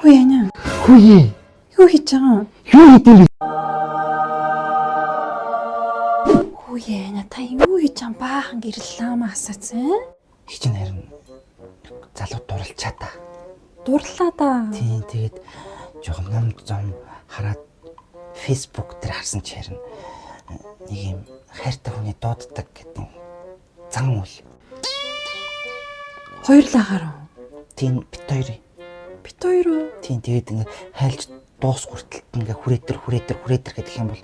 Хүү яана? Хүү ээ. Юу хийж байгаа? Юу хийдэг вэ? Хүү яана? Та юу хийж байгаа баахан гэрэл лаама асаацсан? Хич нэрэн залуу дурлчаа та. Дурлаа да. Тийм тэгээд жоохон ном зам хараад Facebook дээр харсан ч харин нэг юм хайртай хүний дууддаг гэдэг зан үйл. Хоёрлаагаар. Тийм бит хоёрын. Бит хоёр уу? Тийм тэгээд ингээ хайлж дуус хүртэл ингээ хүрээдэр гэдэг юм бол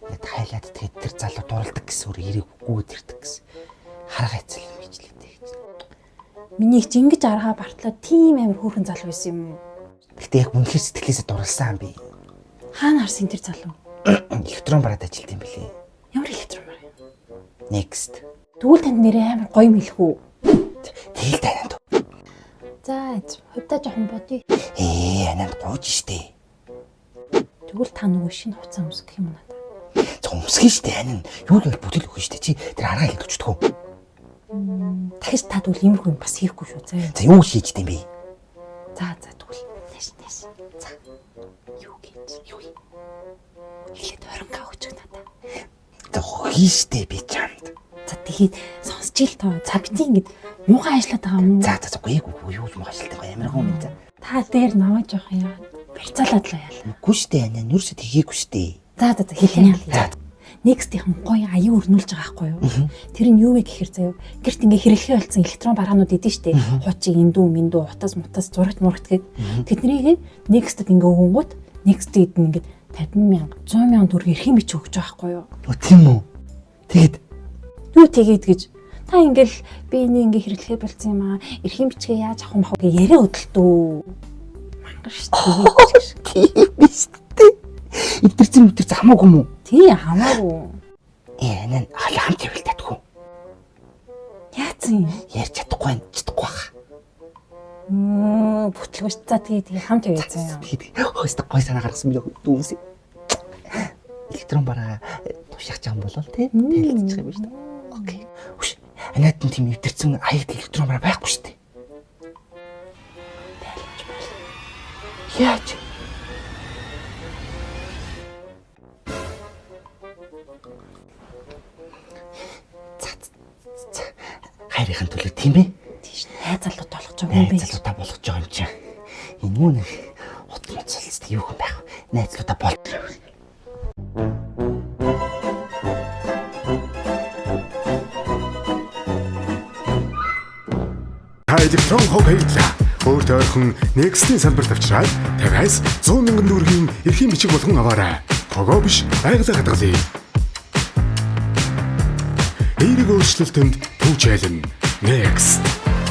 ингээд хайлаад тэгээд тэр залуу дуралдаг гэсэн өөр эрэг үгүйд ирдэг гэсэн. Харгаа эцэл юм ижлээтэй гэж. Миний их ингэж аргаа бартлаа тийм амар хөөрхөн залуу байсан юм. Гэтэ яг үнэхээр сэтгэлээсээ дурлсан би. Хаана харсан тэр залуу? Электрон бараад ажилт юм билий. Ямар электрон бар юм? Next. Тэгвэл танд нэрээ амар гоё юм хэлэх үү? Тэгэл танаад. За, хувьдаа жоохон бодъё. Ананд гооч штэ. Тэгвэл та нөгөө шинэ хуцаа өмсөх юм надад. Цомсгий штэ анин. Юу л бол бүтэл өгнө штэ. Чи тэр аргаа хэлж өчтөх үү? Дахиж та тэгвэл иймэрхүү юм бас хийхгүй шүү. За юу хийждэм бэ? За тэгвэл тааш. За. Юу гэж? Юу? Эхлээд 20k өгч надад. За хийштэй би чамд. За тэгээд сонсч ил тоо. За бити ингэж муухай ажиллаад байгаа юм уу? За үгүй юу ч махалтай байгаа ямар хүн минь. Та дээр наваа жоох яа. Барьцаалаад л яа. Үгүй штэ анин нүрсэд хийгээгүй штэ. За хэлээ. Next-ийн гоё аян өрнүүлж байгаа байхгүй юу? Тэр нь юу вэ гэхээр заяа гэрт ингээ хэрэглэхээ болсон электрон бараанууд идэв штэ. Хуучиг эндүү утас мутас зурагт мурагт гээд тэднийг Next-д ингээ өгөнгүүт Next-д ингээ 50,000 100,000 төгрөг эрхэм бич өгч байгаа байхгүй юу? Тийм үү? Тэгэд Юу тэгээд гэж та ингээл би энийг ингээ хэрэглэхээ болсон юм аа. Эрхэм бичгээ яаж авах юм хав гэ яриа хөдөлтөө. Мангар штэ. Тийм штэ. Итэрцэн хамаагүй юм уу? Тий хамаагүй. Анин хамт явал татгүй. Яацсан юм? Ярьж чадахгүй хаа. Бүтлгүүч за тэгээ хамт яваасан юм. Хөөстө гой санаа гаргасан би дүүнс. Электрон бараа тушаах юм болол тий. Танилцчих юм шүү дээ. Окей. Үш. Анаад нь тийм өвдөрцөн хаягт электрон бараа байхгүй шүү дээ. Яаж? Хайрын төлөө тийм ээ. Тийш найз залууд болгож байгаа юм бэ? Найзлуудаа болгож байгаа юм чинь. Энэ мөн хот моцолцтой юу юм байх вэ? Найзлуудаа бол. Та электрон хог хийлээ. Өөртөө ойрхон Next-ийн салбарт авчираад 50-аас 100,000 төгрөгийн эрхэм бичиг болгон аваарай. Хогоо биш байгалаа хадгалъя. Эерэг өөрчлөлтөнд төвч айлна. Next